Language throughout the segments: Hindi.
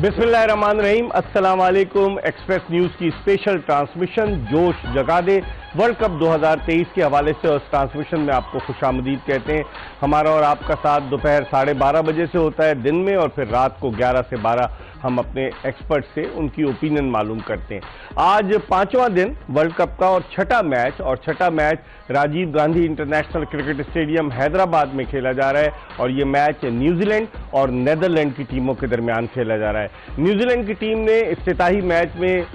बिस्मिल्लाहिर्रहमानिर्रहीम, अस्सलाम वालेकुम। एक्सप्रेस न्यूज की स्पेशल ट्रांसमिशन जोश जगा दे वर्ल्ड कप 2023 के हवाले से, और इस ट्रांसमिशन में आपको खुशामदीद कहते हैं। हमारा और आपका साथ दोपहर 12:30 बजे से होता है दिन में, और फिर रात को 11 से 12 हम अपने एक्सपर्ट से उनकी ओपिनियन मालूम करते हैं। आज 5वां दिन वर्ल्ड कप का और छठा match Rajiv Gandhi international cricket stadium Hyderabad में खेला जा रहा है, और ये मैच न्यूजीलैंड और नेदरलैंड की टीमों के दरमियान खेला जा रहा है। न्यूजीलैंड की टीम ने इफ्तिताही मैच में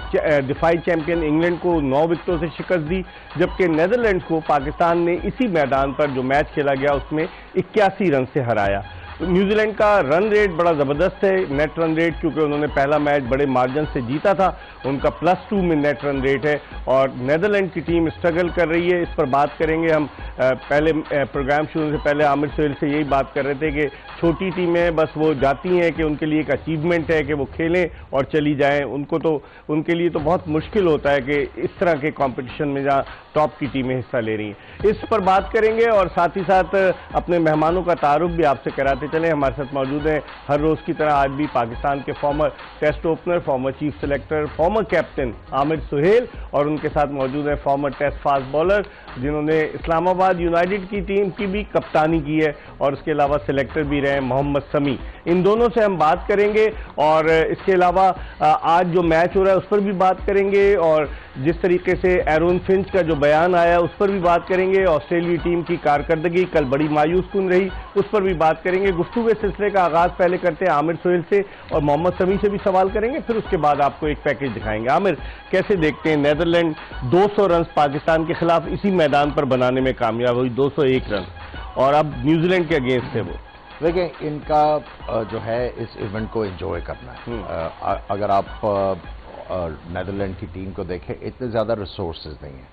दिफाई चैंपियन इंग्लैंड को 9 विकेटों से शिकस्त दी, जबकि नेदरलैंड को पाकिस्तान ने इसी मैदान पर जो मैच खेला गया उसमें 81 रन से हराया। न्यूजीलैंड का रन रेट बड़ा ज़बरदस्त है, नेट रन रेट, क्योंकि उन्होंने पहला मैच बड़े मार्जिन से जीता था, उनका +2 में नेट रन रेट है। और नेदरलैंड की टीम स्ट्रगल कर रही है, इस पर बात करेंगे हम। पहले प्रोग्राम शुरू से पहले आमिर सोहेल से यही बात कर रहे थे कि छोटी टीमें बस वो जाती हैं कि उनके लिए एक अचीवमेंट है कि वो खेलें और चली जाएं, उनके लिए तो बहुत मुश्किल होता है कि इस तरह के कंपटीशन में जहां टॉप की टीमें हिस्सा ले रही हैं। इस पर बात करेंगे, और साथ ही साथ अपने मेहमानों का तारुफ भी आपसे कराते चले। हमारे साथ मौजूद हैं हर रोज की तरह आज भी पाकिस्तान के former test opener, former chief selector, former captain Aamir Sohail, और उनके साथ मौजूद है फॉर्मर टेस्ट फास्ट बॉलर जिन्होंने इस्लामाबाद यूनाइटेड की टीम की भी कप्तानी की है, और इसके अलावा सेलेक्टर भी रहे मोहम्मद समी। इन दोनों से हम बात करेंगे, और इसके अलावा आज जो मैच हो रहा है उस पर भी बात करेंगे, और जिस तरीके से एरोन फिंच का जो बयान आया उस पर भी बात करेंगे। ऑस्ट्रेलियाई टीम की कारकर्दगी कल बड़ी मायूस कुन रही, उस पर भी बात करेंगे। गुफ्तगू के सिलसिले का आगाज पहले करते हैं आमिर सोहेल से, और मोहम्मद समी से भी सवाल करेंगे, फिर उसके बाद आपको एक पैकेज दिखाएंगे। आमिर, कैसे देखते हैं नेदरलैंड 200 रन पाकिस्तान के खिलाफ इसी मैदान पर बनाने में कामयाब हुई, 201 रन, और अब न्यूजीलैंड के अगेंस्ट है वो। देखिए, इनका जो है इस इवेंट को एंजॉय करना है। अगर आप नेदरलैंड की टीम को देखें, इतने ज़्यादा रिसोर्सेज नहीं हैं।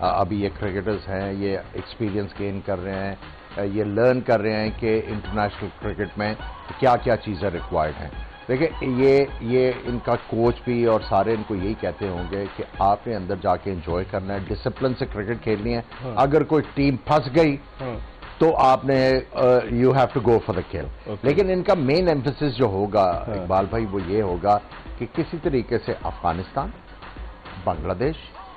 अभी ये क्रिकेटर्स हैं, ये एक्सपीरियंस गेन कर रहे हैं, ये लर्न कर रहे हैं कि इंटरनेशनल क्रिकेट में क्या क्या चीज़ें रिक्वायर्ड हैं। देखिए, ये इनका कोच भी और सारे इनको यही कहते होंगे कि आपने अंदर जाके एंजॉय करना है, डिसिप्लिन से क्रिकेट खेलनी है। अगर कोई टीम फंस गई तो आपने you have to go for the kill. लेकिन इनका मेन एम्फेसिस जो होगा इकबाल भाई, वो ये होगा कि किसी तरीके से अफगानिस्तान, बांग्लादेश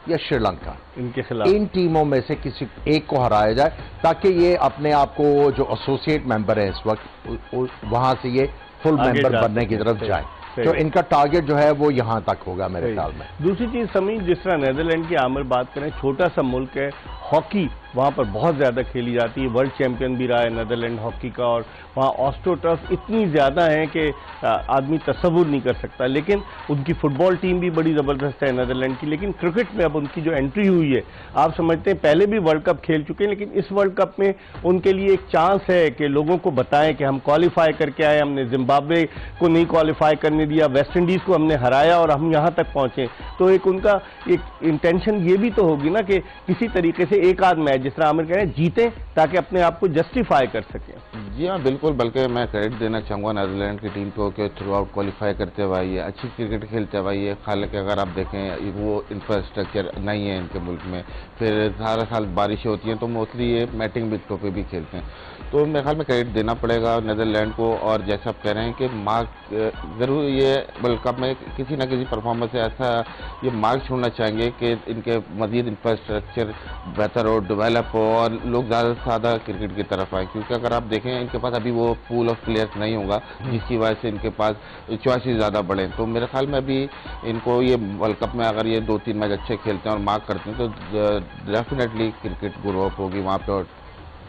या श्रीलंका, इनके खिलाफ इन टीमों में से किसी एक को हराया जाए, ताकि ये अपने आप को जो एसोसिएट मेंबर है इस वक्त वहां से ये फुल मेंबर बनने की तरफ जाए। तो इनका टारगेट जो है वो यहां तक होगा मेरे ख्याल में। दूसरी चीज समी, जिस तरह नेदरलैंड की आमिर बात करें, छोटा सा मुल्क है, हॉकी वहां पर बहुत ज्यादा खेली जाती है, वर्ल्ड चैंपियन भी रहा है नेदरलैंड हॉकी का, और वहां ऑस्ट्रोटर्फ इतनी ज्यादा है कि आदमी तस्वुर नहीं कर सकता। लेकिन उनकी फुटबॉल टीम भी बड़ी जबरदस्त है नेदरलैंड की। लेकिन क्रिकेट में अब उनकी जो एंट्री हुई है, आप समझते हैं पहले भी वर्ल्ड कप खेल चुके हैं, लेकिन इस वर्ल्ड कप में उनके लिए एक चांस है कि लोगों को बताएं कि हम क्वालिफाई करके आए, हमने जिम्बाब्वे को नहीं क्वालिफाई करने दिया, वेस्ट इंडीज को हमने हराया और हम यहां तक पहुंचे। तो एक उनका एक इंटेंशन ये भी तो होगी ना कि किसी तरीके से एक आध मैच, जिस तरह आमिर कह रहे हैं, जीते ताकि अपने आप को जस्टिफाई कर सकें। जी हाँ, बिल्कुल। बल्कि मैं क्रेडिट देना चाहूँगा नेदरलैंड की टीम को कि थ्रू आउट क्वालिफाई करते हुए आई है, अच्छी क्रिकेट खेलते हुए आई है। हालांकि अगर आप देखें वो इंफ्रास्ट्रक्चर नहीं है इनके मुल्क में, फिर सारा साल बारिशें होती हैं, तो मोस्टली ये मैटिंग विकेटों पे भी खेलते हैं। तो मेरे ख्याल में क्रेडिट देना पड़ेगा नेदरलैंड को। और जैसा आप कह रहे हैं कि मार्क ज़रूर ये वर्ल्ड कप में किसी न किसी परफॉर्मेंस से ऐसा ये मार्क छोड़ना चाहेंगे कि इनके मज़ीद इंफ्रास्ट्रक्चर बेहतर हो, डेवलप हो, और लोग ज़्यादा से ज़्यादा क्रिकेट की तरफ आए। क्योंकि अगर आप देखें इनके पास अभी वो पूल ऑफ प्लेयर्स नहीं होगा, जिसकी वजह से इनके पास चॉइसेस ज़्यादा बढ़े। तो मेरे ख्याल में अभी इनको ये वर्ल्ड कप में अगर ये 2-3 मैच अच्छे खेलते हैं और मार्क करते हैं तो डेफिनेटली क्रिकेट ग्रो अप होगी वहाँ पर। और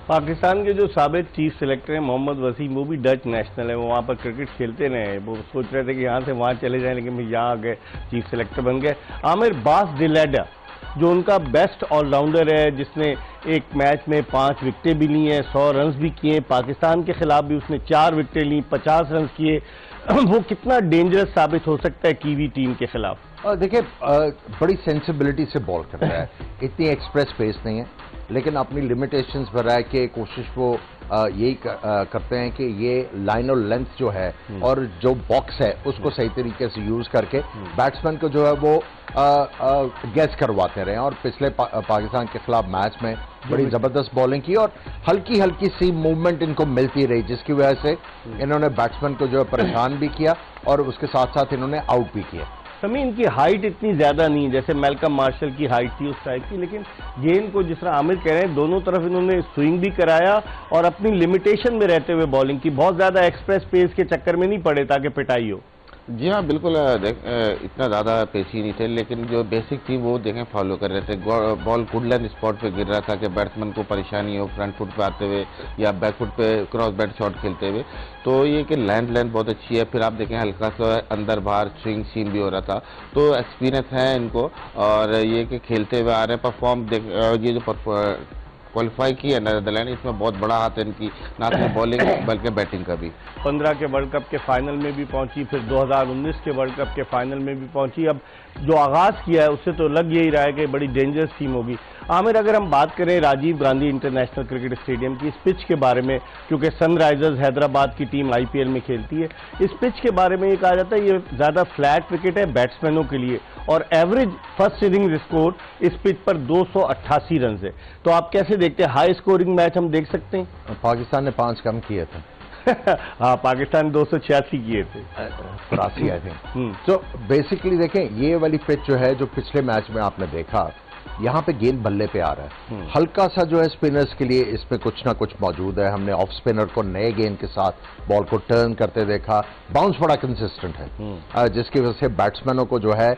पाकिस्तान के जो साबिक चीफ सेलेक्टर हैं मोहम्मद वसीम, वो भी डच नेशनल है, वो वहाँ पर क्रिकेट खेलते रहे, वो सोच रहे थे कि यहाँ से वहाँ चले जाएं, लेकिन भाई यहाँ आ गए, चीफ सेलेक्टर बन गए। आमिर, बास डिलेडा जो उनका बेस्ट ऑलराउंडर है, जिसने एक मैच में 5 विकेटें भी ली हैं, 100 रन भी किए, पाकिस्तान के खिलाफ भी उसने 4 विकेटें ली, 50 रन किए, वो कितना डेंजरस साबित हो सकता है कीवी टीम के खिलाफ? देखिए, बड़ी सेंसिबिलिटी से बॉल करता है, इतनी एक्सप्रेस पेस नहीं है, लेकिन अपनी लिमिटेशंस पर है कि कोशिश वो यही करते हैं कि ये लाइन और लेंथ जो है और जो बॉक्स है उसको सही तरीके से यूज करके बैट्समैन को जो है वो गेस करवाते रहे। और पिछले पाकिस्तान के खिलाफ मैच में बड़ी जबरदस्त बॉलिंग की और हल्की हल्की सी मूवमेंट इनको मिलती रही, जिसकी वजह से इन्होंने बैट्समैन को जो है परेशान भी किया और उसके साथ साथ इन्होंने आउट भी किया। समी, इनकी हाइट इतनी ज्यादा नहीं, जैसे मैल्कम मार्शल की हाइट थी उस टाइप की, लेकिन गेंद को जिस तरह आमिर कह रहे हैं दोनों तरफ इन्होंने स्विंग भी कराया और अपनी लिमिटेशन में रहते हुए बॉलिंग की, बहुत ज्यादा एक्सप्रेस पेस के चक्कर में नहीं पड़े ताकि पिटाई हो। जी हाँ बिल्कुल, इतना ज़्यादा पेशी नहीं थे, लेकिन जो बेसिक थी वो देखें फॉलो कर रहे थे। बॉल गुड लेंथ स्पॉट पे गिर रहा था कि बैट्समैन को परेशानी हो फ्रंट फुट पे आते हुए या बैक फुट पे क्रॉस बैट शॉट खेलते हुए। तो ये कि लेंथ बहुत अच्छी है। फिर आप देखें हल्का सा अंदर बाहर स्विंग सीम भी हो रहा था, तो एक्सपीरियंस है इनको और ये कि खेलते हुए आ रहे हैं। परफॉर्म ये जो क्वालिफाई की है नेदरलैंड, इसमें बहुत बड़ा हाथ है इनकी, ना सिर्फ बॉलिंग बल्कि बैटिंग का भी। 15 के वर्ल्ड कप के फाइनल में भी पहुंची, फिर 2019 के वर्ल्ड कप के फाइनल में भी पहुंची। अब जो आगाज किया है उससे तो लग यही रहा है कि बड़ी डेंजरस टीम होगी। आमिर, अगर हम बात करें Rajiv Gandhi international cricket stadium की इस पिच के बारे में, क्योंकि सनराइजर्स हैदराबाद की टीम IPL में खेलती है, इस पिच के बारे में ये कहा जाता है ये ज्यादा फ्लैट विकेट है बैट्समैनों के लिए और एवरेज फर्स्ट इनिंग स्कोर इस पिच पर 288 रन है। तो आप कैसे देखते हैं, हाई स्कोरिंग मैच हम देख सकते हैं? पाकिस्तान ने 5 कम किए थे। हाँ, पाकिस्तान 286 किए थे, 83 आई थिंक। तो बेसिकली देखें ये वाली पिच जो है, जो पिछले मैच में आपने देखा, यहाँ पे गेंद बल्ले पे आ रहा है, हल्का सा जो है स्पिनर्स के लिए इसमें कुछ ना कुछ मौजूद है। हमने ऑफ स्पिनर को नए गेंद के साथ बॉल को टर्न करते देखा, बाउंस बड़ा कंसिस्टेंट है, जिसकी वजह से बैट्समैनों को जो है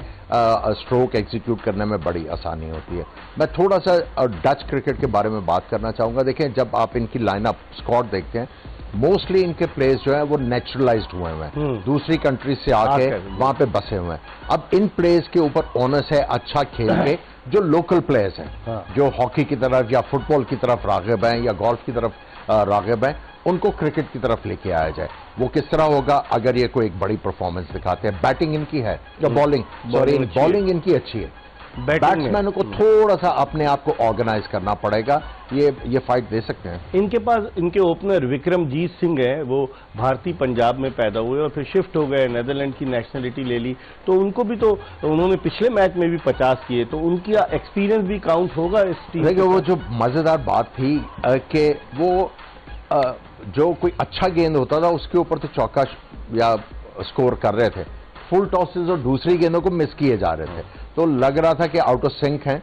स्ट्रोक एग्जीक्यूट करने में बड़ी आसानी होती है। मैं थोड़ा सा डच क्रिकेट के बारे में बात करना चाहूंगा। देखें, जब आप इनकी लाइनअप स्क्वाड देखते हैं, मोस्टली इनके प्लेयर्स जो है वो नेचुरलाइज्ड हुए हैं, दूसरी कंट्री से आके वहां पे बसे हुए हैं। अब इन प्लेयर्स के ऊपर ओनस है अच्छा खेल के जो लोकल प्लेयर्स हैं, जो हॉकी की तरफ या फुटबॉल की तरफ रागिब हैं या गोल्फ की तरफ रागिब हैं, उनको क्रिकेट की तरफ लेके आया जाए। वो किस तरह होगा अगर ये कोई एक बड़ी परफॉर्मेंस दिखाते हैं। बैटिंग इनकी है या बॉलिंग इनकी अच्छी है। बैट्समैनों को थोड़ा सा अपने आप को ऑर्गेनाइज करना पड़ेगा, ये फाइट दे सकते हैं। इनके पास इनके ओपनर विक्रमजीत सिंह है, वो भारतीय पंजाब में पैदा हुए और फिर शिफ्ट हो गए, नेदरलैंड की नेशनलिटी ले ली, तो उनको भी तो उन्होंने पिछले मैच में भी 50 किए, तो उनकी एक्सपीरियंस भी काउंट होगा इस टीम। देखिए, वो जो मजेदार बात थी कि वो जो कोई अच्छा गेंद होता था उसके ऊपर तो चौका या स्कोर कर रहे थे, फुल टॉसेस और दूसरी गेंदों को मिस किए जा रहे थे, तो लग रहा था कि आउट ऑफ सिंक हैं।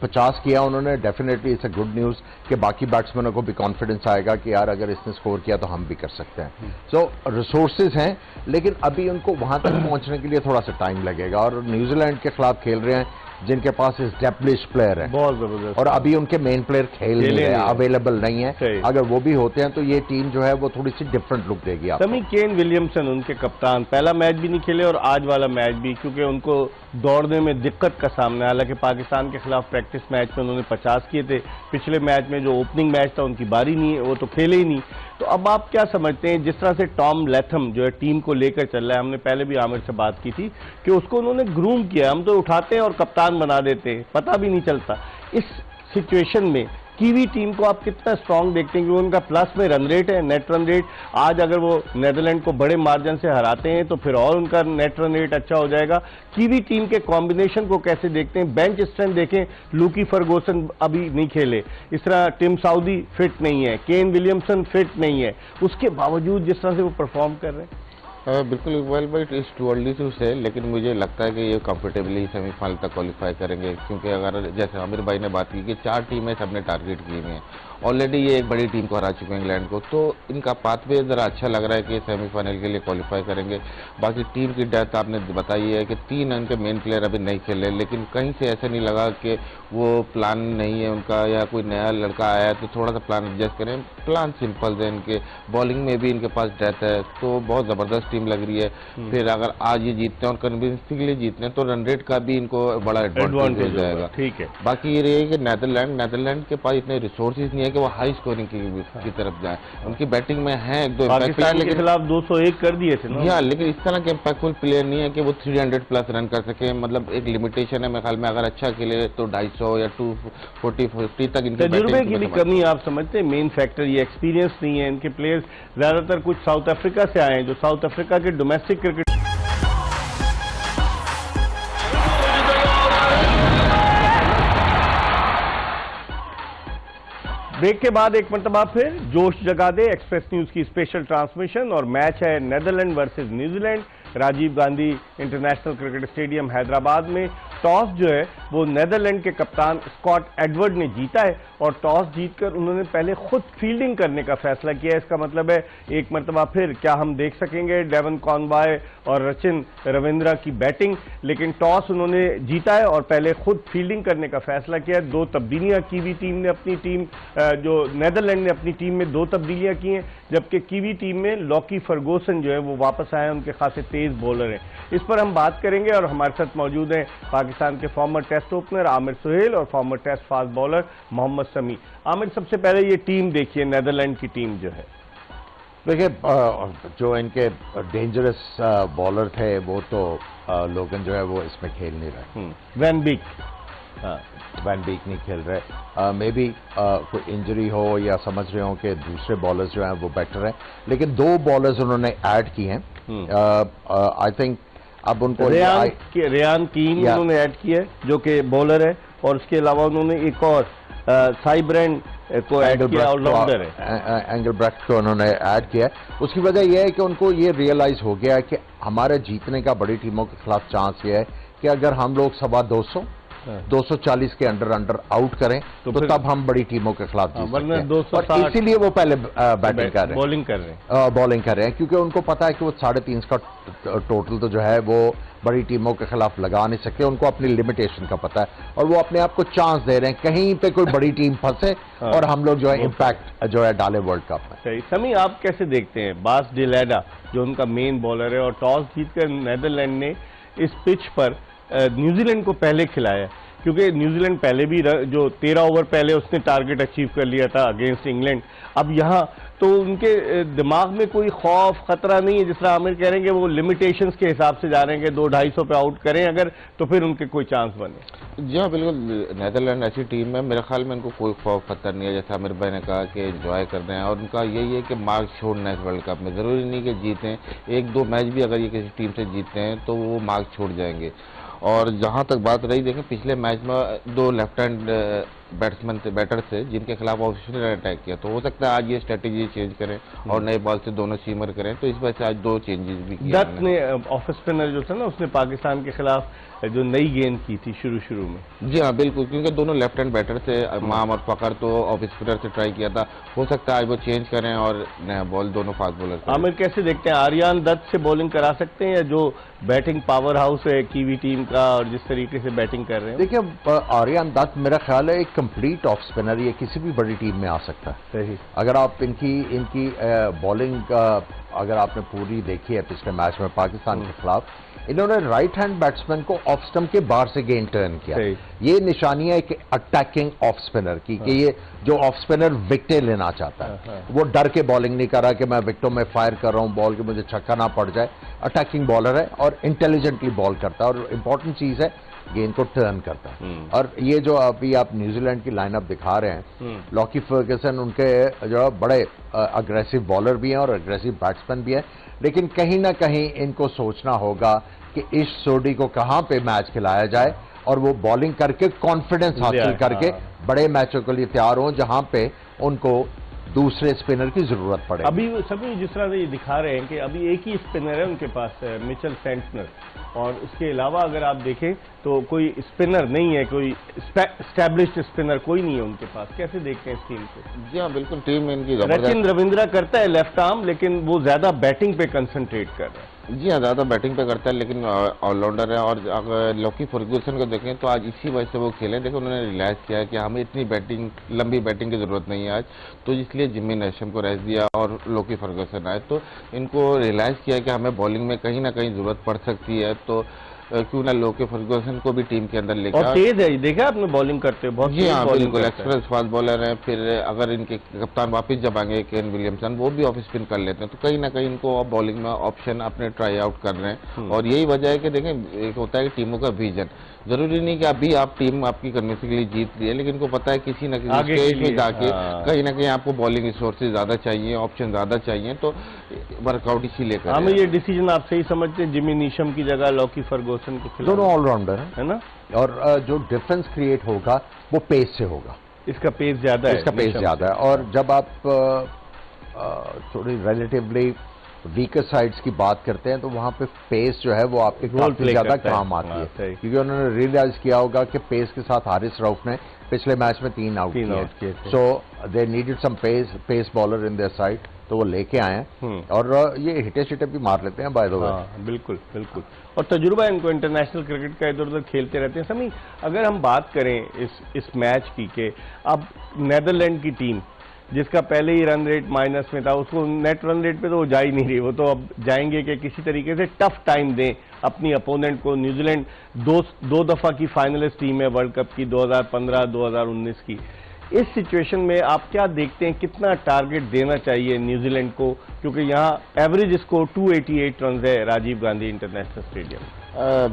50 किया उन्होंने, definitely it's a good news कि बाकी बैट्समैनों को भी कॉन्फिडेंस आएगा कि यार अगर इसने स्कोर किया तो हम भी कर सकते हैं। सो रिसोर्सेज हैं, लेकिन अभी उनको वहां तक पहुंचने के लिए थोड़ा सा टाइम लगेगा। और न्यूजीलैंड के खिलाफ खेल रहे हैं जिनके पास एस्टैब्लिश्ड प्लेयर है, बहुत जबरदस्त, और अभी उनके मेन प्लेयर खेल नहीं रहे, अवेलेबल नहीं है। अगर वो भी होते हैं तो ये टीम जो है वो थोड़ी सी डिफरेंट लुक देगी आपको। समी, केन विलियमसन उनके कप्तान पहला मैच भी नहीं खेले और आज वाला मैच भी, क्योंकि उनको दौड़ने में दिक्कत का सामना है। हालांकि पाकिस्तान के खिलाफ प्रैक्टिस मैच में उन्होंने 50 किए थे, पिछले मैच में जो ओपनिंग मैच था उनकी बारी नहीं है, वो तो खेले ही नहीं। तो अब आप क्या समझते हैं, जिस तरह से टॉम लैथम जो है टीम को लेकर चल रहा है, हमने पहले भी आमिर से बात की थी कि उसको उन्होंने ग्रूम किया, हम तो उठाते हैं और कप्तान बना देते हैं, पता भी नहीं चलता। इस सिचुएशन में कीवी टीम को आप कितना स्ट्रांग देखते हैं? क्योंकि उनका प्लस में रन रेट है, नेट रन रेट। आज अगर वो नेदरलैंड को बड़े मार्जिन से हराते हैं तो फिर और उनका नेट रन रेट अच्छा हो जाएगा। कीवी टीम के कॉम्बिनेशन को कैसे देखते हैं? बेंच स्ट्रेंथ देखें, लूकी फर्गूसन अभी नहीं खेले, इस तरह टिम साउदी फिट नहीं है, केन विलियमसन फिट नहीं है, उसके बावजूद जिस तरह से वो परफॉर्म कर रहे हैं। बिल्कुल well but it's too early to say, लेकिन मुझे लगता है कि ये कंफर्टेबली सेमीफाइनल तक क्वालिफाई करेंगे, क्योंकि अगर जैसे आमिर भाई ने बात की कि 4 टीमें सबने टारगेट की हुई हैं, ऑलरेडी ये एक बड़ी टीम को हरा चुके हैं इंग्लैंड को, तो इनका पाथवे ज़रा अच्छा लग रहा है कि सेमीफाइनल के लिए क्वालिफाई करेंगे। बाकी टीम की डेप्थ आपने बताई है कि 3 इनके मेन प्लेयर अभी नहीं खेले, लेकिन कहीं से ऐसा नहीं लगा कि वो प्लान नहीं है उनका या कोई नया लड़का आया है तो थोड़ा सा प्लान एडजस्ट करें। प्लान सिंपल है इनके, बॉलिंग में भी इनके पास डेप्थ है, तो बहुत ज़बरदस्त टीम लग रही है। फिर अगर आज ये जीतते हैं और कन्विंसिंगली जीतते हैं तो रन रेट का भी इनको बड़ा एडवांटेज हो जाएगा। ठीक है। बाकी ये रही है कि नेदरलैंड के पास इतने रिसोर्सेज नहीं है कि वो हाई स्कोरिंग की तरफ जाए। उनकी बैटिंग में है एक दो पाकिस्तान के खिलाफ 201 कर दिए थे ना। लेकिन इस तरह के इम्पैक्टफुल प्लेयर नहीं है कि वो 300 प्लस रन कर सके। मतलब एक लिमिटेशन है मेरे ख्याल में, अगर अच्छा खेले तो 250 या 240-50 तक इनके तजुर्बे की भी कमी आप समझते हैं मेन फैक्टर ये एक्सपीरियंस नहीं है इनके प्लेयर्स। ज्यादातर कुछ साउथ अफ्रीका से आए हैं, जो साउथ अफ्रीका के डोमेस्टिक क्रिकेट। ब्रेक के बाद एक मरतबा फिर जोश जगा दे एक्सप्रेस न्यूज की स्पेशल ट्रांसमिशन और मैच है Netherland versus New Zealand, Rajiv Gandhi international cricket stadium Hyderabad में। टॉस जो है वो नेदरलैंड के कप्तान स्कॉट एडवर्ड ने जीता है और टॉस जीतकर उन्होंने पहले खुद फील्डिंग करने का फैसला किया है। इसका मतलब है एक मरतबा फिर क्या हम देख सकेंगे डेवन कॉनवॉय और रचिन रविंद्रा की बैटिंग, लेकिन टॉस उन्होंने जीता है और पहले खुद फील्डिंग करने का फैसला किया है। 2 तब्दीलियां कीवी टीम ने अपनी टीम जो नेदरलैंड ने अपनी टीम में 2 तब्दीलियां की हैं, जबकि कीवी टीम में लॉकी फर्गूसन जो है वो वापस आए हैं, उनके खासे तेज बॉलर हैं। इस पर हम बात करेंगे और हमारे साथ मौजूद हैं पाकिस्तान के former test opener Aamir Sohail और former Test fast bowler Mohammad Sami. Aamir, सबसे पहले ये टीम देखिए, नेदरलैंड की टीम जो है। देखिए, जो इनके डेंजरस बॉलर थे वो तो लोगन जो है वो इसमें खेल नहीं रहे। वैन बीक, वैन बीक नहीं खेल रहे। मे बी कोई इंजरी हो या समझ रहे हो कि दूसरे बॉलर्स जो हैं वो बेटर हैं, लेकिन 2 बॉलर्स उन्होंने ऐड किए हैं। आई थिंक अब उनको रेयान कीन उन्होंने ऐड किया है जो कि बॉलर है, और उसके अलावा उन्होंने एक और साइब्रेंड को ऐड किया, ऑलराउंडर है। एंगलब्रेक्ट को उन्होंने ऐड किया है। उसकी वजह यह है कि उनको ये रियलाइज हो गया है कि हमारे जीतने का बड़ी टीमों के खिलाफ चांस ये है कि अगर हम लोग 225 240 के अंडर आउट करें तो तब हम बड़ी टीमों के खिलाफ जीत सकते हैं। और इसीलिए वो पहले बैटिंग कर रहे हैं, बॉलिंग कर रहे हैं, क्योंकि उनको पता है कि वो 3.5 का टोटल तो जो है वो बड़ी टीमों के खिलाफ लगा नहीं सकते। उनको अपनी लिमिटेशन का पता है और वो अपने आप को चांस दे रहे हैं कहीं पे कोई बड़ी टीम फंसे और हम लोग जो है इम्पैक्ट जो है डाले वर्ल्ड कप में। सही। समी, आप कैसे देखते हैं बास डिलेडा जो उनका मेन बॉलर है, और टॉस जीतकर नेदरलैंड ने इस पिच पर न्यूजीलैंड को पहले खिलाया, क्योंकि न्यूजीलैंड पहले भी जो 13 ओवर पहले उसने टारगेट अचीव कर लिया था अगेंस्ट इंग्लैंड। अब यहाँ तो उनके दिमाग में कोई खौफ खतरा नहीं है, जिस तरह आमिर कह रहे हैं कि वो लिमिटेशंस के हिसाब से जा रहे हैं कि 200-250 पे आउट करें अगर तो फिर उनके कोई चांस बने। जी हाँ, बिल्कुल। नेदरलैंड ऐसी टीम है, मेरे ख्याल में इनको कोई खौफ खतरा नहीं है। जैसा आमिर भाई ने कहा कि एंजॉय कर रहे हैं और उनका यही है कि मार्क छोड़ना है इस वर्ल्ड कप में। जरूरी नहीं कि जीतें, 1-2 मैच भी अगर ये किसी टीम से जीतते हैं तो वो मार्क छोड़ जाएंगे। और जहां तक बात रही, देखें पिछले मैच में 2 लेफ्ट हैंड बैट्समैन थे, बैटर थे, जिनके खिलाफ ऑफिशियल अटैक किया, तो हो सकता है आज ये स्ट्रेटेजी चेंज करें और नए बॉल से दोनों सीमर करें, तो इस वजह से आज 2 चेंजेस भी किए। दत्त ने ऑफ स्पिनर जो था ना, उसने पाकिस्तान के खिलाफ जो नई गेंद की थी शुरू में। जी हाँ, बिल्कुल, क्योंकि दोनों लेफ्ट हैंड बैटर थे, माम और फकर, तो ऑफ स्पिनर से ट्राई किया था। हो सकता है आज वो चेंज करें और नया बॉल दोनों फास्ट बॉलर। आमिर, कैसे देखते हैं आर्यन दत्त से बॉलिंग करा सकते हैं, या जो बैटिंग पावर हाउस है कीवी टीम का और जिस तरीके से बैटिंग कर रहे हैं? देखिए, आर्यन दत्त मेरा ख्याल है एक कंप्लीट ऑफ स्पिनर, ये किसी भी बड़ी टीम में आ सकता है। सही। अगर आप इनकी बॉलिंग अगर आपने पूरी देखी है पिछले मैच में पाकिस्तान के खिलाफ, इन्होंने राइट हैंड बैट्समैन को ऑफ स्टंप के बाहर से गेंद टर्न किया। ये निशानी है कि अटैकिंग ऑफ स्पिनर की, कि ये जो ऑफ स्पिनर विकेटें लेना चाहता है, वो डर के बॉलिंग नहीं कर रहा कि मैं विकेटों में फायर कर रहा हूं बॉल के, मुझे छक्का ना पड़ जाए। अटैकिंग बॉलर है और इंटेलिजेंटली बॉल करता है, और इंपॉर्टेंट चीज है गेंद को टर्न करता है। और ये जो अभी आप न्यूजीलैंड की लाइनअप दिखा रहे हैं, लॉकी फर्गसन उनके जो बड़े अग्रेसिव बॉलर भी हैं और अग्रेसिव बैट्समैन भी हैं, लेकिन कहीं ना कहीं इनको सोचना होगा कि इस सोडी को कहां पे मैच खिलाया जाए और वो बॉलिंग करके कॉन्फिडेंस हासिल करके बड़े मैचों के लिए तैयार हों जहां पे उनको दूसरे स्पिनर की जरूरत पड़े। अभी सभी जिस तरह से ये दिखा रहे हैं कि अभी एक ही स्पिनर है उनके पास, मिचेल सेंटनर, और उसके अलावा अगर आप देखें तो कोई स्पिनर नहीं है, कोई स्टैब्लिश्ड स्पिनर कोई नहीं है उनके पास। कैसे देखते हैं इस टीम को? जी हाँ, बिल्कुल, टीम इनकी रचिन रविंद्रा करता है लेफ्ट आर्म, लेकिन वो ज्यादा बैटिंग पे कंसंट्रेट कर रहा है। जी हाँ, ज़्यादा बैटिंग पे करता है, लेकिन ऑलराउंडर है। और अगर लॉकी फर्गूसन को देखें तो आज इसी वजह से वो खेले। देखो, उन्होंने रियलाइज़ किया है कि हमें इतनी लंबी बैटिंग की ज़रूरत नहीं है आज, तो इसलिए जिम्मी नेशम को रेस्ट दिया और लॉकी फर्गूसन आए, तो इनको रियलाइज़ किया कि हमें बॉलिंग में कहीं ना कहीं ज़रूरत पड़ सकती है। तो क्यों ना लोके फर्गुसन को भी टीम के अंदर लेकर। और तेज है, देखा आपने बॉलिंग करते हुए, बहुत जी हाँ बॉलिंग बिल्कुल, एक्सप्रेस फास्ट बॉलर है। फिर अगर इनके कप्तान वापस जब आएंगे केन विलियमसन, वो भी ऑफ स्पिन कर लेते हैं, तो कहीं ना कहीं इनको अब बॉलिंग में ऑप्शन अपने ट्राई आउट कर रहे हैं। और यही वजह है कि देखें, एक होता है कि टीमों का विजन, जरूरी नहीं कि अभी आप टीम आपकी कन्विंसिंगली जीत रही है, लेकिन इनको पता है किसी न किसी स्टेज में जाके कहीं ना कहीं आपको बॉलिंग रिसोर्सेज ज्यादा चाहिए, ऑप्शन ज्यादा चाहिए, तो वर्कआउट इसीलिए कर हमें ये डिसीजन आप सही समझते हैं, जिमी नीशम की जगह लॉकी फर्गुसन के खिलाफ? दोनों ऑलराउंडर है ना, और जो डिफरेंस क्रिएट होगा वो पेस से होगा। इसका पेस ज्यादा है, इसका पेस ज्यादा है। और जब आप थोड़ी रिलेटिवली वीकर साइड्स की बात करते हैं तो वहां पे पेस जो है वो आपके काफी ज्यादा काम आती है, क्योंकि उन्होंने रियलाइज किया होगा कि पेस के साथ हारिस रऊफ ने पिछले मैच में 3 आउट किए, so they needed some pace bowler in their side, तो वो लेके आए हैं। और ये हिटे शिटे भी मार लेते हैं बाय द वे। बिल्कुल बिल्कुल, और तजुर्बा इनको इंटरनेशनल क्रिकेट का इधर उधर खेलते रहते हैं। समी, अगर हम बात करें इस मैच की, कि अब नेदरलैंड की टीम जिसका पहले ही रन रेट माइनस में था, उसको नेट रन रेट पे तो वो जा ही नहीं रही, वो तो अब जाएंगे कि किसी तरीके से टफ टाइम दें अपनी अपोनेंट को। न्यूजीलैंड दो दफा की फाइनलिस्ट टीम है वर्ल्ड कप की, 2015 2019 की। इस सिचुएशन में आप क्या देखते हैं, कितना टारगेट देना चाहिए न्यूजीलैंड को, क्योंकि यहाँ एवरेज स्कोर 288 रन है राजीव गांधी इंटरनेशनल स्टेडियम?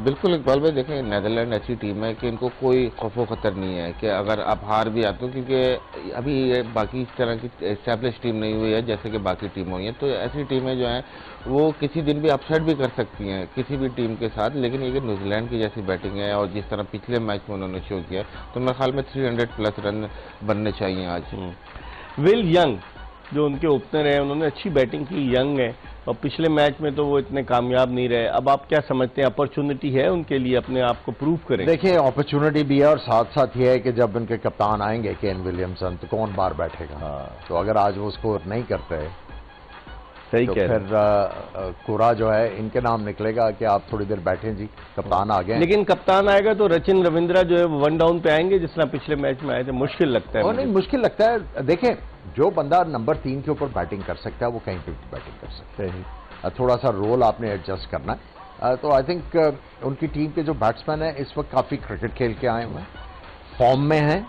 बिल्कुल इकबाल भाई, देखें नेदरलैंड ऐसी टीम है कि इनको कोई खौफो खतर नहीं है कि अगर आप हार भी आते हो, क्योंकि अभी ये बाकी इस तरह की एस्टैब्लिश टीम नहीं हुई है जैसे कि बाकी टीम हुई है, तो ऐसी टीमें जो हैं वो किसी दिन भी अपसेट भी कर सकती हैं किसी भी टीम के साथ। लेकिन ये न्यूजीलैंड की जैसी बैटिंग है और जिस तरह पिछले मैच में उन्होंने शो किया, तो मेरे ख्याल में 300+ रन बनने चाहिए आज। विल यंग जो उनके ओपनर हैं, उन्होंने अच्छी बैटिंग की, यंग है, और पिछले मैच में तो वो इतने कामयाब नहीं रहे। अब आप क्या समझते हैं, अपॉर्चुनिटी है उनके लिए अपने आप को प्रूव करें? देखिए, अपॉर्चुनिटी भी है और साथ साथ ये है कि जब उनके कप्तान आएंगे केन विलियमसन, तो कौन बाहर बैठेगा। तो अगर आज वो स्कोर नहीं करते सही तो कह रहे फिर कोरा जो है इनके नाम निकलेगा कि आप थोड़ी देर बैठें जी, कप्तान आ गए। लेकिन कप्तान आएगा तो रचिन रविंद्रा जो है वो 1 डाउन पे आएंगे, जिस तरह पिछले मैच में आए थे। मुश्किल लगता है। और नहीं, मुश्किल लगता है। देखें, जो बंदा नंबर 3 के ऊपर बैटिंग कर सकता है वो कहीं पे भी बैटिंग कर सकता है। थोड़ा सा रोल आपने एडजस्ट करना है। तो आई थिंक उनकी टीम के जो बैट्समैन है इस वक्त काफी क्रिकेट खेल के आए हुए हैं, फॉर्म में हैं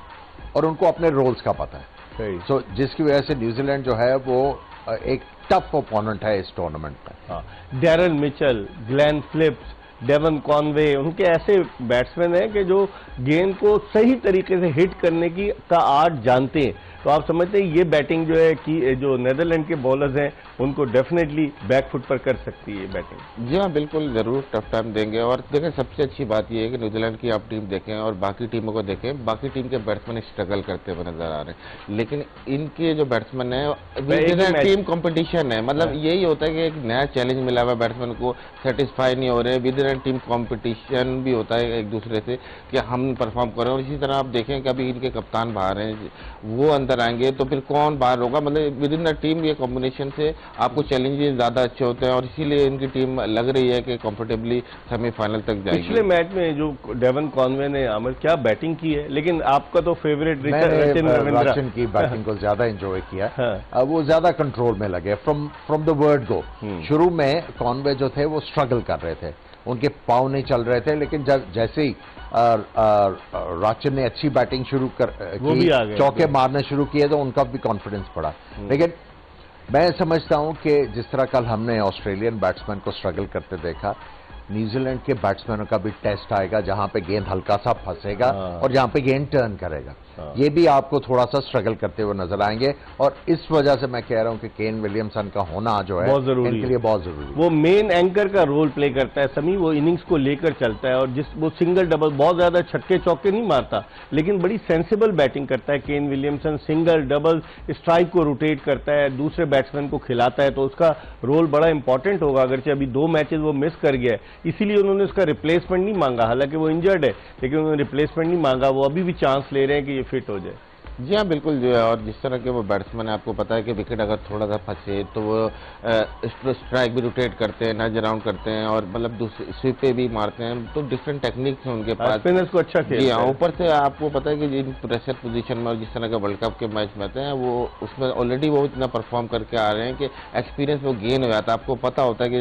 और उनको अपने रोल्स का पता है। सो जिसकी वजह से न्यूजीलैंड जो है वो एक टफ ओपोनेंट है इस टूर्नामेंट में। Darren Mitchell, Glenn Phillips, Devon Conway, उनके ऐसे बैट्समैन हैं कि जो गेंद को सही तरीके से हिट करने का आर्ट जानते हैं। तो आप समझते हैं ये बैटिंग जो है कि जो नेदरलैंड के बॉलर्स हैं उनको डेफिनेटली बैकफुट पर कर सकती है बैटिंग। जी हाँ बिल्कुल, जरूर टफ टाइम देंगे। और देखें, सबसे अच्छी बात यह है कि न्यूजीलैंड की आप टीम देखें और बाकी टीमों को देखें, बाकी टीम के बैट्समैन स्ट्रगल करते हुए नजर आ रहे हैं, लेकिन इनके जो बैट्समैन है टीम कॉम्पिटिशन है। मतलब यही होता है कि एक नया चैलेंज मिला हुआ बैट्समैन को, सेटिस्फाई नहीं हो रहे, विद इन टीम कॉम्पिटिशन भी होता है एक दूसरे से कि हम परफॉर्म करें। और इसी तरह आप देखें कि अभी इनके कप्तान बाहर हैं, वो अंदर आएंगे तो फिर कौन बाहर होगा। मतलब विद इन द टीम ये कॉम्बिनेशन से आपको चैलेंजेस ज्यादा अच्छे होते हैं और इसीलिए इनकी टीम लग रही है कि कंफर्टेबली सेमीफाइनल तक जाएगी। पिछले मैच में जो डेवन कॉनवे ने आमिर क्या बैटिंग की है, लेकिन आपका तो फेवरेट रचिन की बैटिंग को ज्यादा एंजॉय किया। वो ज्यादा कंट्रोल में लगे फ्रॉम द वर्ड गो। शुरू में कॉनवे जो थे वो स्ट्रगल कर रहे थे, उनके पांव नहीं चल रहे थे, लेकिन जैसे ही राचिन ने अच्छी बैटिंग शुरू की, चौके मारने शुरू किए, तो उनका भी कॉन्फिडेंस बढ़ा। लेकिन मैं समझता हूं कि जिस तरह कल हमने ऑस्ट्रेलियन बैट्समैन को स्ट्रगल करते देखा, न्यूजीलैंड के बैट्समैनों का भी टेस्ट आएगा जहां पे गेंद हल्का सा फंसेगा और जहां पे गेंद टर्न करेगा। ये भी आपको थोड़ा सा स्ट्रगल करते हुए नजर आएंगे और इस वजह से मैं कह रहा हूं कि केन विलियमसन का होना जो है इनके लिए बहुत जरूरी है। वो मेन एंकर का रोल प्ले करता है समी, वो इनिंग्स को लेकर चलता है और वो सिंगल डबल, बहुत ज्यादा छक्के चौके नहीं मारता, लेकिन बड़ी सेंसिबल बैटिंग करता है Kane Williamson. Single double strike को रोटेट करता है, दूसरे बैट्समैन को खिलाता है, तो उसका रोल बड़ा इंपॉर्टेंट होगा। अगरचे अभी 2 मैचेस वो मिस कर गया है, इसीलिए उन्होंने उसका रिप्लेसमेंट नहीं मांगा। हालांकि वो इंजर्ड है, लेकिन उन्होंने रिप्लेसमेंट नहीं मांगा, वो अभी भी चांस ले रहे हैं कि ये फिट हो जाए। जी हाँ, बिल्कुल जो है, और जिस तरह के वो बैट्समैन है, आपको पता है कि विकेट अगर थोड़ा सा फंसे तो वो स्ट्राइक भी रोटेट करते हैं, नज अराउंड करते हैं, और मतलब दूसरे स्वीप पे भी मारते हैं, तो डिफरेंट टेक्निक्स हैं उनके पास। स्पिनर्स को अच्छा जी हाँ, ऊपर से आपको पता है कि जिन प्रेशर पोजीशन में और जिस तरह के वर्ल्ड कप के मैच में आते हैं, वो उसमें ऑलरेडी वो इतना परफॉर्म करके आ रहे हैं कि एक्सपीरियंस वो गेन हो जाता है। आपको पता होता है कि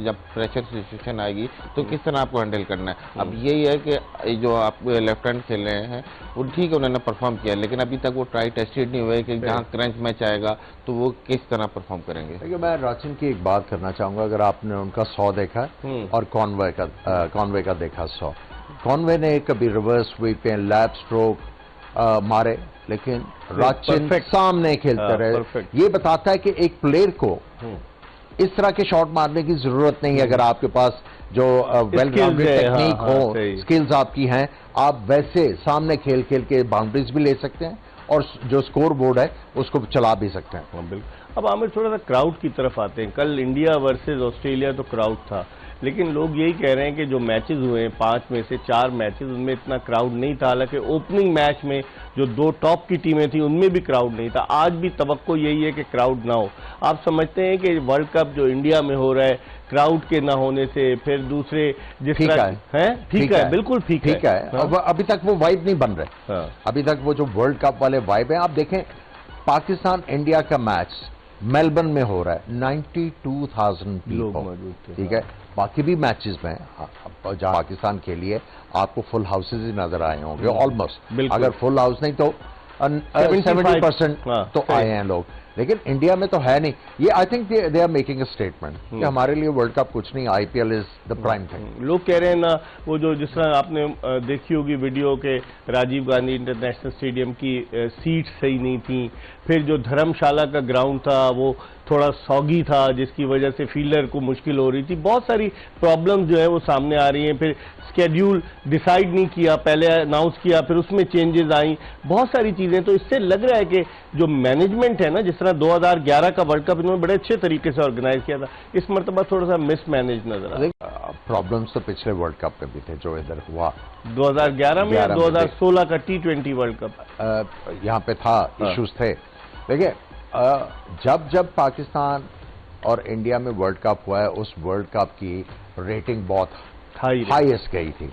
जब प्रेशर सिचुएशन आएगी तो किस तरह आपको हैंडल करना है। अब यही है कि जो आप लेफ्ट हैंड खेल रहे हैं वो ठीक है, उन्होंने परफॉर्म किया, लेकिन अभी तक वो ट्राई टेस्टेड नहीं हुए कि जहाँ क्रंच मैच आएगा तो वो किस तरह परफॉर्म करेंगे। देखिए, मैं राचिन की एक बात करना चाहूंगा। अगर आपने उनका 100 देखा और कॉनवे का देखा 100, कॉनवे ने कभी रिवर्स स्वीप पे लैप स्ट्रोक मारे, लेकिन राचिन सामने खेलते रहे। ये बताता है कि एक प्लेयर को इस तरह के शॉट मारने की जरूरत नहीं है। अगर आपके पास जो वेल राउंडेड टेक्निक हो, स्किल्स आपकी हैं, आप वैसे सामने खेल खेल के बाउंड्रीज भी ले सकते हैं और जो स्कोर बोर्ड है उसको चला भी सकते हैं। बिल्कुल। अब आमिर, थोड़ा सा क्राउड की तरफ आते हैं। कल इंडिया वर्सेस ऑस्ट्रेलिया तो क्राउड था, लेकिन लोग यही कह रहे हैं कि जो मैचेस हुए हैं 5 में से 4 मैचेस, उनमें इतना क्राउड नहीं था। हालांकि ओपनिंग मैच में जो 2 टॉप की टीमें थी उनमें भी क्राउड नहीं था। आज भी तवक्को यही है कि क्राउड ना हो। आप समझते हैं कि वर्ल्ड कप जो इंडिया में हो रहा है, क्राउड के ना होने से, फिर दूसरे जिस तरह है, ठीक है, बिल्कुल ठीक है। अभी तक वो वाइब नहीं बन रहे। अभी तक वो जो वर्ल्ड कप वाले वाइब है, आप देखें पाकिस्तान इंडिया का मैच मेलबर्न में हो रहा है, 92,000 लोग मौजूद थे। ठीक है, बाकी भी मैचेस में जहां पाकिस्तान के लिए आपको फुल हाउसेज ही नजर आए होंगे ऑलमोस्ट। अगर फुल हाउस नहीं तो 70% तो आए हैं लोग, लेकिन इंडिया में तो है नहीं। ये I think they are making a statement कि हमारे लिए वर्ल्ड कप कुछ नहीं, IPL is the prime thing. लोग कह रहे हैं ना, वो जो जिस तरह आपने देखी होगी वीडियो के राजीव गांधी इंटरनेशनल स्टेडियम की सीट सही नहीं थी, फिर जो धर्मशाला का ग्राउंड था वो थोड़ा सॉगी था, जिसकी वजह से फील्डर को मुश्किल हो रही थी। बहुत सारी प्रॉब्लम्स जो है वो सामने आ रही हैं। फिर स्केड्यूल डिसाइड नहीं किया, पहले अनाउंस किया, फिर उसमें चेंजेस आई, बहुत सारी चीजें। तो इससे लग रहा है कि जो मैनेजमेंट है ना, जिस तरह 2011 का वर्ल्ड कप इन्होंने बड़े अच्छे तरीके से ऑर्गेनाइज किया था, इस मरतबा थोड़ा सा मिसमैनेज नजर आ रहा है। प्रॉब्लम्स तो पिछले वर्ल्ड कप में भी थे जो इधर हुआ 2011 में, 2016 का T20 वर्ल्ड कप यहाँ पे था, इश्यूज थे। देखिए, जब पाकिस्तान और इंडिया में वर्ल्ड कप हुआ है, उस वर्ल्ड कप की रेटिंग बहुत हाईएस्ट गई थी।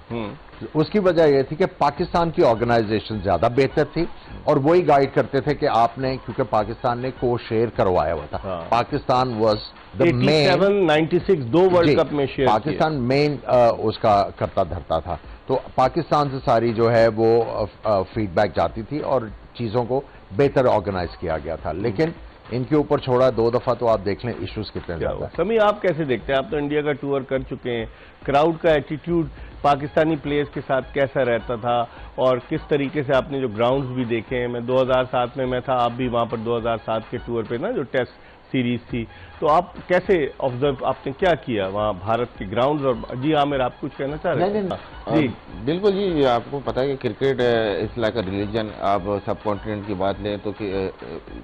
उसकी वजह यह थी कि पाकिस्तान की ऑर्गेनाइजेशन ज्यादा बेहतर थी और वही गाइड करते थे कि आपने, क्योंकि पाकिस्तान ने को शेयर करवाया हुआ था। पाकिस्तान वाज द मेन 96 दो वर्ल्ड कप में शेयर, पाकिस्तान मेन उसका करता धरता था। तो पाकिस्तान से सारी जो है वो फीडबैक जाती थी और चीजों को बेहतर ऑर्गेनाइज किया गया था। लेकिन इनके ऊपर छोड़ा 2 दफा, तो आप देख लें इश्यूज कितने ज्यादा। समी, आप कैसे देखते हैं? आप तो इंडिया का टूर कर चुके हैं, क्राउड का एटीट्यूड पाकिस्तानी प्लेयर्स के साथ कैसा रहता था और किस तरीके से आपने जो ग्राउंड्स भी देखे हैं? मैं 2007 में मैं था, आप भी वहां पर 2007 के टूर पे ना, जो टेस्ट सीरीज थी, तो आप कैसे ऑब्जर्व, आपने क्या किया वहाँ भारत के ग्राउंड्स? और जी आमिर, आप कुछ कहना चाह रहे हैं? जी बिल्कुल जी, आपको पता है कि cricket is like a religion. आप सब कॉन्टिनेंट की बात लें तो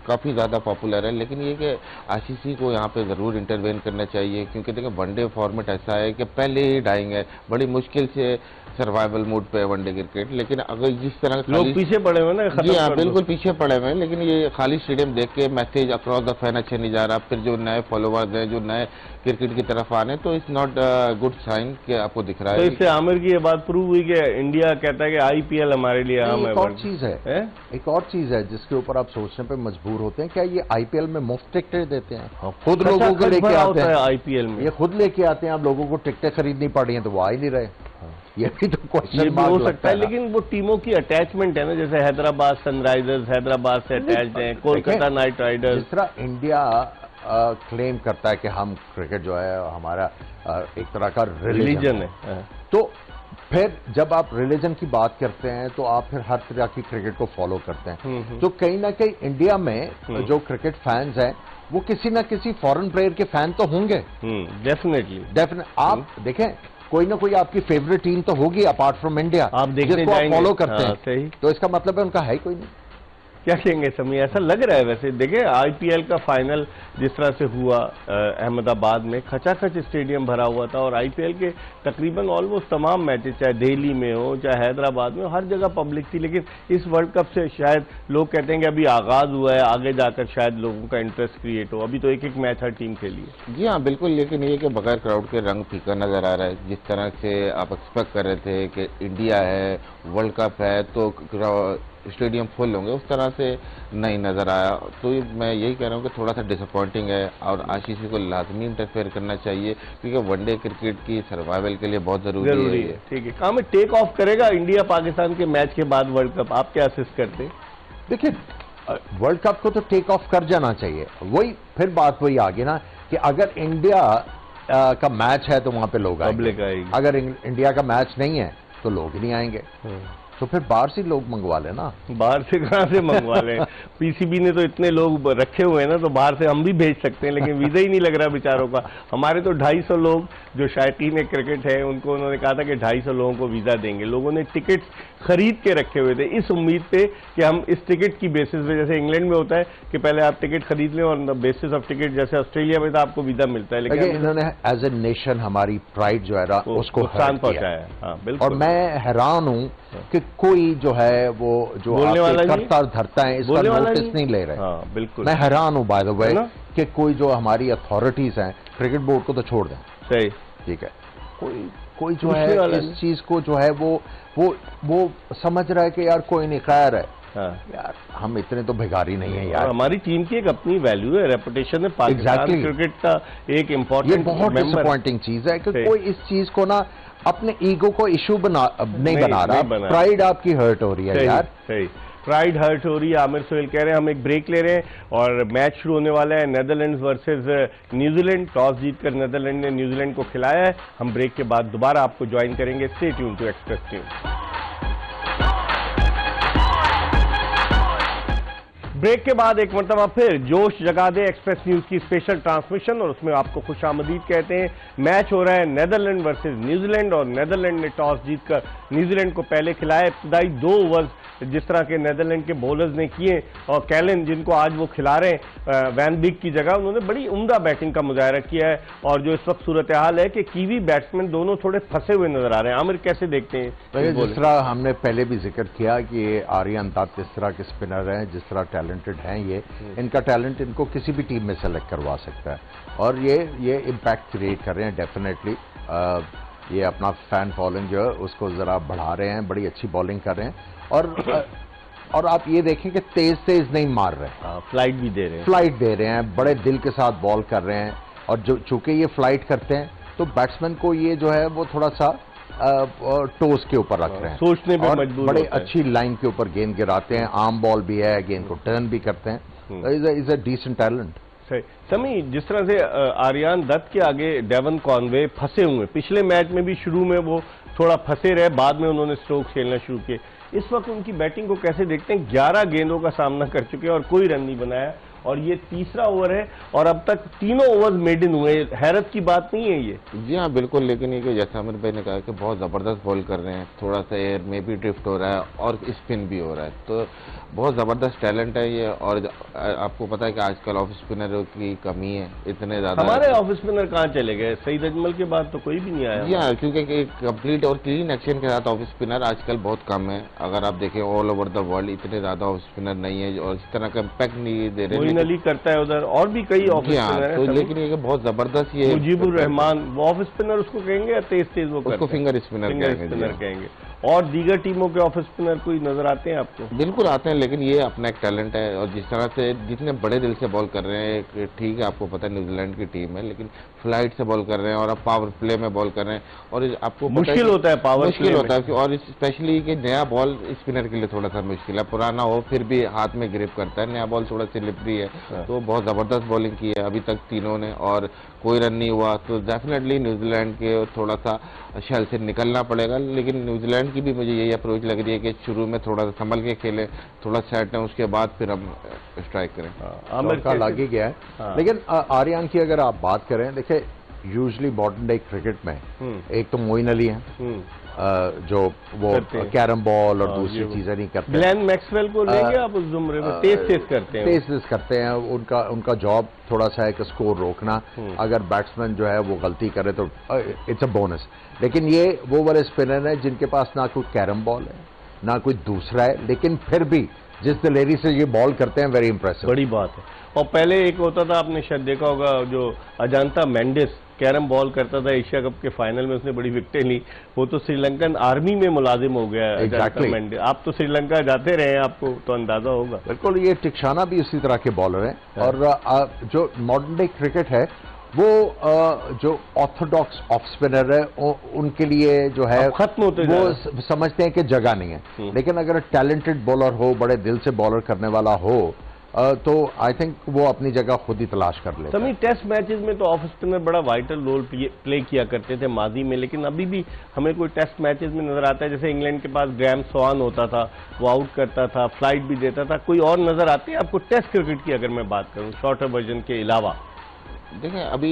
काफ़ी ज़्यादा पॉपुलर है, लेकिन ये कि आईसीसी को यहाँ पे ज़रूर इंटरवेन करना चाहिए, क्योंकि देखिए वनडे फॉर्मेट ऐसा है कि पहले ही डाइंग है, बड़ी मुश्किल से सर्वाइवल मोड पे है वनडे क्रिकेट। लेकिन अगर जिस तरह लोग पीछे पड़े हुए ना, जी हाँ बिल्कुल पीछे पड़े हुए हैं, लेकिन ये खाली स्टेडियम देख के मैसेज अक्रॉस द फैन अच्छे नहीं जा रहा। फिर जो नए फॉलोवर्स हैं, जो नए क्रिकेट की तरफ आ रहे हैं, तो इट्स नॉट गुड साइन कि आपको दिख रहा है। तो इससे आमिर की ये बात प्रूव हुई कि इंडिया कहता है कि आईपीएल हमारे लिए अहम है। एक और चीज है, एक और चीज है जिसके ऊपर आप सोचने पे मजबूर होते हैं, क्या ये आईपीएल में मुफ्त टिकटें देते हैं? खुद लोगों को लेके आते हैं आईपीएल में, ये खुद लेके आते हैं। आप लोगों को टिकटें खरीदनी पड़ रही हैं तो वो आ ही नहीं रहे। ये भी तो क्वेश्चन हो सकता है, लेकिन वो टीमों की अटैचमेंट है ना, जैसे हैदराबाद सनराइजर्स हैदराबाद से अटैच्ड है, कोलकाता नाइट राइडर्स। जिस तरह इंडिया क्लेम करता है कि हम क्रिकेट जो है हमारा एक तरह का रिलीजन है, तो फिर जब आप रिलीजन की बात करते हैं तो आप फिर हर तरह की क्रिकेट को फॉलो करते हैं। तो कहीं ना कहीं इंडिया में जो क्रिकेट फैंस हैं वो किसी ना किसी फॉरेन प्लेयर के फैन तो होंगे। डेफिनेटली आप देखें, कोई ना कोई आपकी फेवरेट टीम तो होगी अपार्ट फ्रॉम इंडिया, आप देखने जिसको आप फॉलो करते हैं। सही। तो इसका मतलब है उनका है ही कोई नहीं। क्या कहेंगे समी, ऐसा लग रहा है वैसे देखिए आईपीएल का फाइनल जिस तरह से हुआ अहमदाबाद में, खचाखच स्टेडियम भरा हुआ था और आईपीएल के तकरीबन ऑलमोस्ट तमाम मैचेस चाहे दिल्ली में हो चाहे हैदराबाद में हो, हर जगह पब्लिक थी। लेकिन इस वर्ल्ड कप से शायद लोग कहते हैं कि अभी आगाज हुआ है, आगे जाकर शायद लोगों का इंटरेस्ट क्रिएट हो। अभी तो एक एक मैच हर टीम खेली है। जी हाँ बिल्कुल, लेकिन ये कि बगैर क्राउड के रंग फीका नजर आ रहा है। जिस तरह से आप एक्सपेक्ट कर रहे थे कि इंडिया है, वर्ल्ड कप है तो स्टेडियम फुल होंगे, उस तरह से नहीं नजर आया। तो मैं यही कह रहा हूँ कि थोड़ा सा डिसअपॉइंटिंग है और आईसीसी को लाजमी इंटरफेयर करना चाहिए, क्योंकि वनडे क्रिकेट की सर्वाइवल के लिए बहुत जरूरी है। ठीक है, कहाँ में टेक ऑफ करेगा इंडिया पाकिस्तान के मैच के बाद वर्ल्ड कप, आप क्या असिस्ट करते? देखिए वर्ल्ड कप को तो टेक ऑफ कर जाना चाहिए। वही फिर बात वही आ गई ना कि अगर इंडिया का मैच है तो वहां पे लोग आएंगे, अगर इंडिया का मैच नहीं है तो लोग नहीं आएंगे। तो फिर बाहर से लोग मंगवा लेना। बाहर से कहाँ से मंगवा लें? पीसीबी ने तो इतने लोग रखे हुए हैं ना, तो बाहर से हम भी भेज सकते हैं, लेकिन वीजा ही नहीं लग रहा बेचारों का। हमारे तो 250 लोग जो शायकीन क्रिकेट है उनको उन्होंने कहा था कि 250 लोगों को वीजा देंगे। लोगों ने टिकट खरीद के रखे हुए थे इस उम्मीद पे कि हम इस टिकट की बेसिस पे, जैसे इंग्लैंड में होता है कि पहले आप टिकट खरीद लें और बेसिस ऑफ टिकट, जैसे ऑस्ट्रेलिया में तो आपको वीजा मिलता है। लेकिन इन्होंने एज ए नेशन हमारी प्राइड जो है उसको नुकसान पहुंचाया। हाँ बिल्कुल। और मैं हैरान हूं कि कोई जो है वो जो करता धरता है इसका नोटिस नहीं ले रहे। हाँ बिल्कुल, मैं हैरान हूं बाय द वे कि कोई जो हमारी अथॉरिटीज हैं, क्रिकेट बोर्ड को तो छोड़ दें, सही ठीक है, कोई जो है इस चीज को जो है वो समझ रहा है कि यार कोई नहीं, खैर है। हाँ। यार हम इतने तो भिखारी नहीं है यार। हमारी टीम की एक अपनी वैल्यू है, रेपुटेशन है, पाकिस्तान क्रिकेट का एक इम्पोर्टेंट। ये बहुत डिसअपॉइंटिंग चीज है कि कोई इस चीज को ना अपने ईगो को इशू नहीं बना रहा, प्राइड आपकी हर्ट हो रही है यार। सही, प्राइड हर्ट हो रही है। आमिर सोहेल कह रहे हैं हम एक ब्रेक ले रहे हैं और मैच शुरू होने वाला है नेदरलैंड्स वर्सेस न्यूजीलैंड। टॉस जीतकर नेदरलैंड ने न्यूजीलैंड को खिलाया है। हम ब्रेक के बाद दोबारा आपको ज्वाइन करेंगे। Stay tune to Express News. Break के बाद एक मरतबा फिर जोश जगा दे एक्सप्रेस न्यूज की स्पेशल ट्रांसमिशन, और उसमें आपको खुशामदीद कहते हैं। मैच हो रहा है नेदरलैंड वर्सेस न्यूजीलैंड और नेदरलैंड ने टॉस जीतकर न्यूजीलैंड को पहले खिलाया। इब्तदाई 2 ओवर्स जिस तरह के नेदरलैंड के बॉलर्स ने किए और कैलन जिनको आज वो खिला रहे हैं वैन बिग की जगह, उन्होंने बड़ी उम्दा बैटिंग का मुजाहरा किया है। और जो इस वक्त सूरत हाल है कि कीवी बैट्समैन दोनों थोड़े फंसे हुए नजर आ रहे हैं। आमिर कैसे देखते हैं? जिस तरह हमने पहले भी जिक्र किया कि आर्यन दत्त इस तरह के स्पिनर हैं, जिस तरह टैलेंटेड हैं ये, इनका टैलेंट इनको किसी भी टीम में सेलेक्ट करवा सकता है और ये इम्पैक्ट क्रिएट कर रहे हैं डेफिनेटली। ये अपना फैन फॉलोइंग जो है उसको जरा बढ़ा रहे हैं, बड़ी अच्छी बॉलिंग कर रहे हैं और आप ये देखें कि तेज नहीं मार रहे, फ्लाइट भी दे रहे हैं, बड़े दिल के साथ बॉल कर रहे हैं। और जो चूंकि ये फ्लाइट करते हैं तो बैट्समैन को ये जो है वो थोड़ा सा टोस के ऊपर रख रहे हैं, सोचने पे मजबूर बड़े अच्छी लाइन के ऊपर गेंद गिराते हैं, आर्म बॉल भी है, गेंद को टर्न भी करते हैं। Is a decent talent. Sami, जिस तरह से आर्यन दत्त के आगे डेवन कॉनवे फंसे हुए, पिछले मैच में भी शुरू में वो थोड़ा फंसे रहे, बाद में उन्होंने स्ट्रोक खेलना शुरू किए। इस वक्त उनकी बैटिंग को कैसे देखते हैं? 11 गेंदों का सामना कर चुके हैं और कोई रन नहीं बनाया और ये तीसरा ओवर है और अब तक तीनों ओवर्स मेडन हुए। हैरत की बात नहीं है ये? जी हाँ बिल्कुल, लेकिन ये कि जैसा आमिर भाई ने कहा कि बहुत ज़बरदस्त बॉल कर रहे हैं, थोड़ा सा एयर में भी ड्रिफ्ट हो रहा है और स्पिन भी हो रहा है, तो बहुत ज़बरदस्त टैलेंट है ये। और आपको पता है कि आजकल ऑफ स्पिनरों की कमी है, इतने ज़्यादा। हमारे ऑफ स्पिनर कहाँ चले गए? सईद अजमल के बाद तो कोई भी नहीं आया। जी हाँ, क्योंकि कंप्लीट और क्लीन एक्शन के साथ ऑफ स्पिनर आजकल बहुत कम है। अगर आप देखें ऑल ओवर द वर्ल्ड इतने ज़्यादा ऑफ स्पिनर नहीं है और इस तरह का इम्पैक्ट नहीं दे रहे। मोइन अली करता है उधर और भी कई ऑफ स्पिनर हैं, तो लेकिन ये बहुत जबरदस्त ये मुजीबुर रहमान, वो ऑफ स्पिनर उसको कहेंगे या तेज वो उसको फिंगर स्पिनर कहेंगे। और दीगर टीमों के ऑफ स्पिनर कोई नजर आते हैं आपको? बिल्कुल आते हैं, लेकिन ये अपना एक टैलेंट है और जिस तरह से जितने बड़े दिल से बॉल कर रहे हैं, ठीक है आपको पता है न्यूजीलैंड की टीम है, लेकिन फ्लाइट से बॉल कर रहे हैं और अब पावर प्ले में बॉल कर रहे हैं और आपको मुश्किल होता है, पावर मुश्किल होता है और स्पेशली कि नया बॉल स्पिनर के लिए थोड़ा सा मुश्किल है। पुराना हो फिर भी हाथ में ग्रिप करता है, नया बॉल थोड़ा स्लिपरी है। तो बहुत जबरदस्त बॉलिंग की है अभी तक तीनों ने और कोई रन नहीं हुआ, तो डेफिनेटली न्यूजीलैंड के थोड़ा सा शैल से निकलना पड़ेगा। लेकिन न्यूजीलैंड की भी मुझे यही अप्रोच लग रही है कि शुरू में थोड़ा सा संभल के खेलें, थोड़ा सेट है, उसके बाद फिर हम स्ट्राइक करें। आमिर का लग ही गया है। लेकिन आर्यन की अगर आप बात करें, देखिए यूजुअली मॉडर्न डे क्रिकेट में एक तो मोइन अली है जो वो कैरम बॉल और दूसरी ये चीजें नहीं करते। ग्लेन मैक्सवेल को लेंगे आप उस जुमरे में? तेज करते हैं, तेज करते हैं। उनका जॉब थोड़ा सा है कि स्कोर रोकना। अगर बैट्समैन जो है वो गलती करे तो इट्स अ बोनस। लेकिन ये वो वाले स्पिनर हैं जिनके पास ना कोई कैरम बॉल है ना कोई दूसरा है, लेकिन फिर भी जिस दिलेरी से ये बॉल करते हैं, वेरी इंप्रेसिव। बड़ी बात है। और पहले एक होता था, आपने शायद देखा होगा, जो अजांता मेंडिस कैरम बॉल करता था एशिया कप के फाइनल में, उसने बड़ी विकेटें ली। वो तो श्रीलंकन आर्मी में मुलाजिम हो गया है। अजांता मेंडिस, आप तो श्रीलंका जाते रहे हैं, आपको तो अंदाजा होगा। बिल्कुल, ये टिक्शाना भी उसी तरह के बॉलर हैं। और जो मॉडर्न डे क्रिकेट है वो जो ऑर्थोडॉक्स ऑफ स्पिनर है उनके लिए जो है खत्म होते वो समझते हैं कि जगह नहीं है। लेकिन अगर टैलेंटेड बॉलर हो, बड़े दिल से बॉलर करने वाला हो, तो आई थिंक वो अपनी जगह खुद ही तलाश कर ले। समी, टेस्ट मैचेस में तो ऑफ स्पिनर बड़ा वाइटल रोल प्ले किया करते थे माजी में, लेकिन अभी भी हमें कोई टेस्ट मैचेस में नजर आता है, जैसे इंग्लैंड के पास ग्रैम स्वान होता था, वो आउट करता था, फ्लाइट भी देता था। कोई और नजर आती है आपको टेस्ट क्रिकेट की, अगर मैं बात करूं शॉर्टर वर्जन के अलावा? देखें, अभी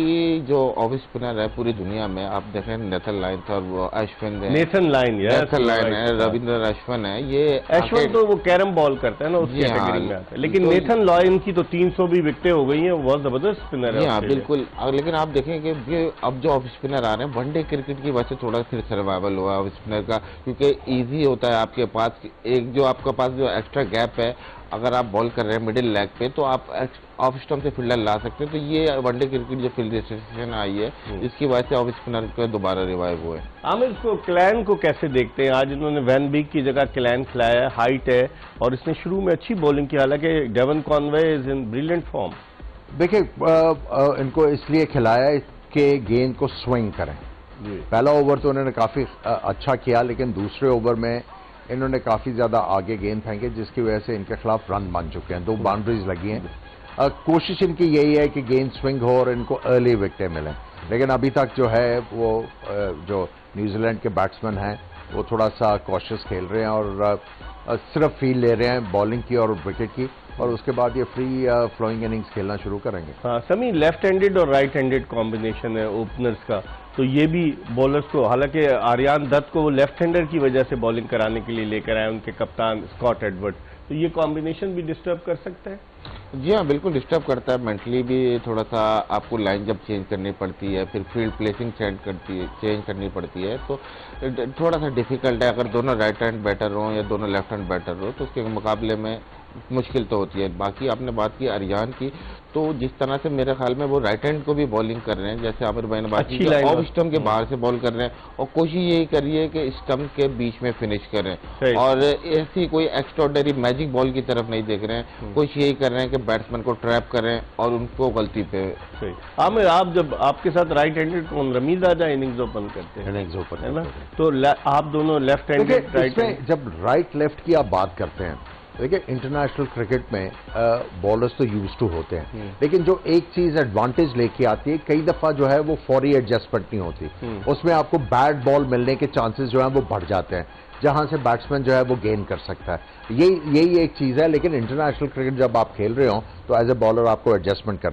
जो ऑफ स्पिनर है पूरी दुनिया में, आप देखें नेथन लाइन और वो अश्विन है, नेथन लाइन है, रविंद्र अश्विन है। ये अश्विन तो वो कैरम बॉल करता है ना, उस कैटेगरी में आता है। लेकिन तो नेथन लाइन की तो 300 भी विकेटें हो गई हैं, वो बहुत जबरदस्त स्पिनर है। हाँ बिल्कुल। लेकिन आप देखें कि अब जो ऑफ स्पिनर आ रहे हैं, वनडे क्रिकेट की वजह से थोड़ा फिर सर्वाइवल हुआ ऑफ स्पिनर का, क्योंकि ईजी होता है आपके पास एक जो आपके पास जो एक्स्ट्रा गैप है, अगर आप बॉल कर रहे हैं मिडिल लेग पे तो आप ऑफ स्टंप से फील्डर ला सकते हैं। तो ये वनडे क्रिकेट जो फील्ड रेस्ट्रिक्शन आई है, इसकी वजह से ऑफ स्पिनर को दोबारा रिवाइव हुए। आमिर, को क्लैन को कैसे देखते हैं? आज इन्होंने वैन बीक की जगह क्लैन खिलाया है, हाइट है और इसने शुरू में अच्छी बॉलिंग की, हालांकि Devon Conway is in brilliant form. देखिए, इनको इसलिए खिलाया कि गेंद को स्विंग करें। पहला ओवर तो उन्होंने काफी अच्छा किया, लेकिन दूसरे ओवर में इन्होंने काफी ज्यादा आगे गेंद फेंके, जिसकी वजह से इनके खिलाफ रन बन चुके हैं। 2 बाउंड्रीज लगी हैं। कोशिश इनकी यही है कि गेंद स्विंग हो और इनको अर्ली विकेटें मिलें। लेकिन अभी तक जो है वो जो न्यूजीलैंड के बैट्समैन हैं वो थोड़ा सा कॉशियस खेल रहे हैं और सिर्फ फील ले रहे हैं बॉलिंग की और विकेट की, और उसके बाद ये फ्री फ्लोइंग इनिंग्स खेलना शुरू करेंगे। हाँ समी, लेफ्ट हैंडेड और राइट हैंडेड कॉम्बिनेशन है ओपनर्स का, तो ये भी बॉलर्स को, हालांकि आर्यन दत्त को वो लेफ्ट हैंडर की वजह से बॉलिंग कराने के लिए लेकर आए उनके कप्तान स्कॉट एडवर्ड, तो ये कॉम्बिनेशन भी डिस्टर्ब कर सकता है? जी हाँ, बिल्कुल डिस्टर्ब करता है। मेंटली भी थोड़ा सा आपको लाइन जब चेंज करनी पड़ती है, फिर फील्ड प्लेसिंग चेंज करनी पड़ती है, तो थोड़ा सा डिफिकल्ट है। अगर दोनों राइट हैंड बैटर हो या दोनों लेफ्ट हैंड बैटर हो तो उसके मुकाबले में मुश्किल तो होती है। बाकी आपने बात की आर्यन की, तो जिस तरह से मेरे ख्याल में वो राइट हैंड को भी बॉलिंग कर रहे हैं, जैसे आमिर भाई ने बात की, ऑफ स्टंप के बाहर से बॉल कर रहे हैं और कोशिश यही करिए कि स्टंप के बीच में फिनिश करें, और ऐसी कोई एक्स्ट्राऑर्डिनरी मैजिक बॉल की तरफ नहीं देख रहे हैं। कोशिश यही कर रहे हैं कि बैट्समैन को ट्रैप करें और उनको गलती पे। आमिर, आप जब आपके साथ राइट हैंडेड कौन, रमीज आजा इनिंग्स ओपन करते हैं, इनिंग्स ओपन है ना, तो आप दोनों लेफ्ट हैंडेड राइट। जब राइट लेफ्ट की आप बात करते हैं, देखिए इंटरनेशनल क्रिकेट में बॉलर्स तो यूज टू होते हैं, लेकिन जो एक चीज एडवांटेज लेके आती है, कई दफा जो है वो फौरी एडजस्टमेंट नहीं होती, उसमें आपको बैट बॉल मिलने के चांसेस जो है वो बढ़ जाते हैं, जहां से बैट्समैन जो है वो गेन कर सकता है। यही एक चीज है। लेकिन इंटरनेशनल क्रिकेट जब आप खेल रहे हो तो एज ए बॉलर आपको एडजस्टमेंट कर